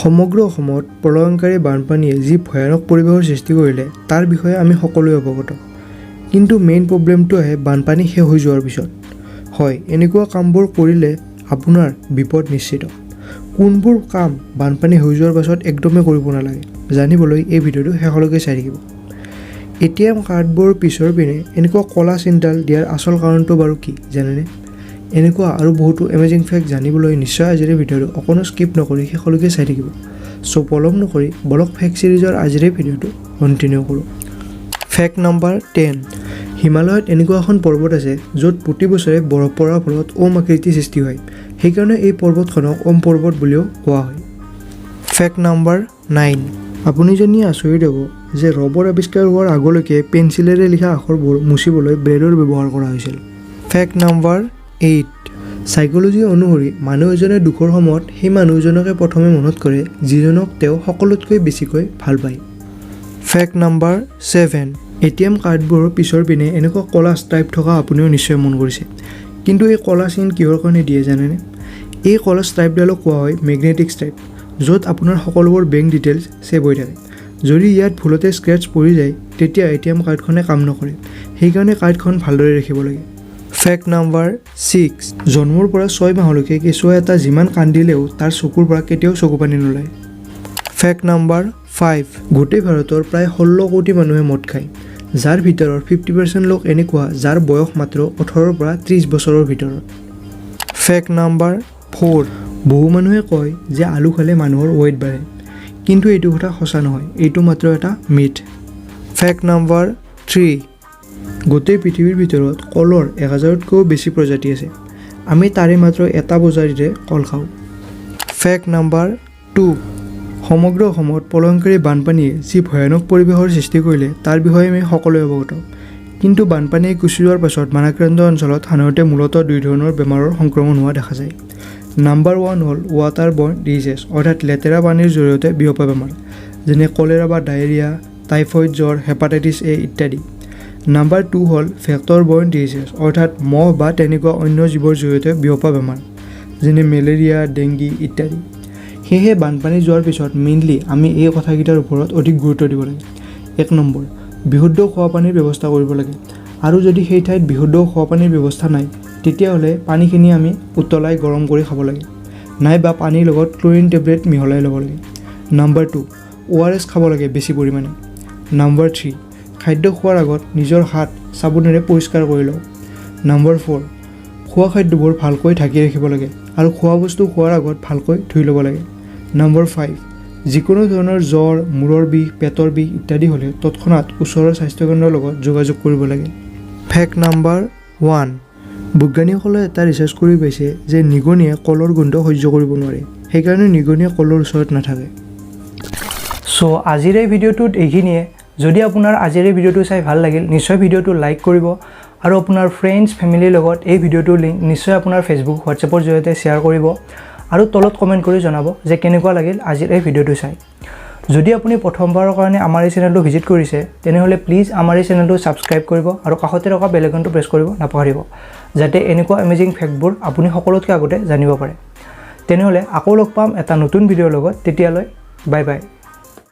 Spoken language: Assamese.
সমগ্ৰ অসমত প্ৰলয়ংকাৰী বানপানীয়ে যি ভয়ানক পৰিৱেশৰ সৃষ্টি কৰিলে তাৰ বিষয়ে আমি সকলোৱে অৱগত। কিন্তু মেইন প্ৰব্লেমটো আহে বানপানী শেষ হৈ যোৱাৰ পিছত। হয়, এনেকুৱা কামবোৰ কৰিলে আপোনাৰ বিপদ নিশ্চিত। কোনবোৰ কাম বানপানী হৈ যোৱাৰ পাছত একদমেই কৰিব নালাগে জানিবলৈ এই ভিডিঅ'টো শেষলৈকে চাই থাকিব। ATM কাৰ্ডবোৰ পিছৰ পিনে এনেকুৱা কলা চিনডাল দিয়াৰ আচল কাৰণটো বাৰু কি জানেনে? এনেকুৱা আৰু বহুতো এমেজিং ফেক্ট জানিবলৈ নিশ্চয় আজিৰ ভিডিঅ'টো অকণো স্কিপ নকৰি শেষলৈকে চাই থাকিব। চ' পলম নকৰি বলক ফেক্ট চিৰিজৰ আজিৰ ভিডিঅ'টো কণ্টিনিউ কৰোঁ। Fact number 10। হিমালয়ত এনেকুৱা এখন পৰ্বত আছে য'ত প্ৰতি বছৰে বৰফ পৰাৰ ফলত ওম আকৃতিৰ সৃষ্টি হয়। সেইকাৰণে এই পৰ্বতখনক ওম পৰ্বত বুলিও কোৱা হয়। Fact number 9। আপুনি জানি আচৰিত হ'ব যে ৰবৰ আৱিষ্কাৰ হোৱাৰ আগলৈকে পেঞ্চিলেৰে লিখা আখৰবোৰ মুচিবলৈ ব্লেডৰ ব্যৱহাৰ কৰা হৈছিল। Fact number 8। সাইকোলজি অনুসৰি মানুহ এজনে দুখৰ সময়ত সেই মানুহজনকে প্ৰথমে মনত কৰে যিজনক তেওঁ সকলোতকৈ বেছিকৈ ভাল পায়। Fact number 7। ATM কাৰ্ডবোৰৰ পিছৰ পিনে এনেকুৱা কলা ষ্ট্ৰাইপ থকা আপুনিও নিশ্চয় মন কৰিছে। কিন্তু এই কলা চিন কিহৰ কাৰণে দিয়ে জানেনে? এই কলা ষ্ট্ৰাইপডালক কোৱা হয় মেগনেটিক ষ্ট্ৰাইপ, য'ত আপোনাৰ সকলোবোৰ বেংক ডিটেইলছ ছেভ হৈ থাকে। যদি ইয়াত ভুলতে স্ক্ৰেচ পৰি যায় তেতিয়া ATM কাৰ্ডখনে কাম নকৰে। সেইকাৰণে কাৰ্ডখন ভালদৰে ৰাখিব লাগে। Fact number 6। জন্মৰ পৰা 6 মাহলৈকে কেঁচুৱা এটা যিমান কান্দিলেও তাৰ চকুৰ পৰা কেতিয়াও চকু পানী নোলায়। Fact number 5। গোটেই ভাৰতৰ প্ৰায় 16 কোটি মানুহে মদ খায়, যাৰ ভিতৰত 50% লোক এনেকুৱা যাৰ বয়স মাত্ৰ 18 পৰা 30 বছৰৰ ভিতৰত। Fact number 4। বহু মানুহে কয় যে আলু খালে মানুহৰ ৱেইট বাঢ়ে, কিন্তু এইটো কথা সঁচা নহয়, এইটো মাত্ৰ এটা মিথ। Fact number 3। গোটেই পৃথিৱীৰ ভিতৰত কলৰ 1000তকৈও বেছি প্ৰজাতি আছে। আমি তাৰে মাত্ৰ এটা প্ৰজাতিৰে কল খাওঁ। Fact number 2। সমগ্ৰ অসমত প্ৰলয়ংকাৰী বানপানীয়ে যি ভয়ানক পৰিৱেশৰ সৃষ্টি কৰিলে তাৰ বিষয়ে আমি সকলোৱে অৱগত। কিন্তু বানপানীয়ে গুচি যোৱাৰ পাছত বানাক্ৰান্ত অঞ্চলত সাধাৰণতে মূলতঃ 2 ধৰণৰ বেমাৰৰ সংক্ৰমণ হোৱা দেখা যায়। নম্বৰ 1 হ'ল ৱাটাৰ বৰ্ন ডিজিজ, অৰ্থাৎ লেতেৰা পানীৰ জৰিয়তে বিয়পা বেমাৰ, যেনে কলেৰা বা ডায়েৰিয়া, টাইফয়েড জ্বৰ, হেপাটাইটিছ A ইত্যাদি। নম্বৰ 2 হ'ল ভেক্টৰ বৰ্ন ডিজিজ, অৰ্থাৎ মহ বা তেনেকুৱা অন্য জীৱৰ জৰিয়তে বিয়পা বেমাৰ, যেনে মেলেৰিয়া, ডেংগি ইত্যাদি। সেয়েহে বানপানী যোৱাৰ পিছত মেইনলি আমি এই কথাকেইটাৰ ওপৰত অধিক গুৰুত্ব দিব লাগে। 1 নম্বৰ, বিশুদ্ধ খোৱা পানীৰ ব্যৱস্থা কৰিব লাগে, আৰু যদি সেই ঠাইত বিশুদ্ধ খোৱা পানীৰ ব্যৱস্থা নাই তেতিয়াহ'লে পানীখিনি আমি উতলাই গৰম কৰি খাব লাগে, নাইবা পানীৰ লগত ক্লৰিন টেবলেট মিহলাই ল'ব লাগে। নম্বৰ 2, ORS খাব লাগে বেছি পৰিমাণে। নম্বৰ 3, খাদ্য খোৱাৰ আগত নিজৰ হাত চাবোনেৰে পৰিষ্কাৰ কৰি লওক। নম্বৰ 4, খোৱা খাদ্যবোৰ ভালকৈ ঢাকি ৰাখিব লাগে আৰু খোৱা বস্তু খোৱাৰ আগত ভালকৈ ধুই ল'ব লাগে। নম্বৰ 5, যিকোনো ধৰণৰ জ্বৰ, মূৰৰ বিষ, পেটৰ বিষ ইত্যাদি হ'লে তৎক্ষণাত ওচৰৰ স্বাস্থ্যকেন্দ্ৰৰ লগত যোগাযোগ কৰিব লাগে। Fact number 1। বৈজ্ঞানিকসকলে এটা ৰিচাৰ্চ কৰি পাইছে যে নিগনিয়ে কলৰ গোন্ধ সহ্য কৰিব নোৱাৰে, সেইকাৰণে নিগনিয়ে কলৰ ওচৰত নাথাকে। চ' আজিৰ এই ভিডিঅ'টোত এইখিনিয়ে। যদি আপোনাৰ আজিৰ এই ভিডিঅ'টো চাই ভাল লাগিল নিশ্চয় ভিডিঅ'টো লাইক কৰিব, আৰু আপোনাৰ ফ্ৰেণ্ডছ ফেমিলিৰ লগত এই ভিডিঅ'টোৰ লিংক নিশ্চয় আপোনাৰ ফেচবুক হোৱাটছএপৰ জৰিয়তে শ্বেয়াৰ কৰিব, আৰু তলত কমেণ্ট কৰি জনাব যে কেনেকুৱা লাগিল আজিৰ এই ভিডিঅ'টো চাই। যদি আপুনি প্ৰথমবাৰৰ কাৰণে আমাৰ এই চেনেলটো ভিজিট কৰিছে তেনেহ'লে প্লিজ আমাৰ এই চেনেলটো ছাবস্ক্ৰাইব কৰিব আৰু কাষতে থকা বেল আইকনটো প্ৰেছ কৰিব নাপাহৰিব, যাতে এনেকুৱা এমেজিং ফেক্টবোৰ আপুনি সকলোতকৈ আগতে জানিব পাৰে। তেনেহ'লে আকৌ লগ পাম এটা নতুন ভিডিঅ'ৰ লগত, তেতিয়ালৈ বাই বাই।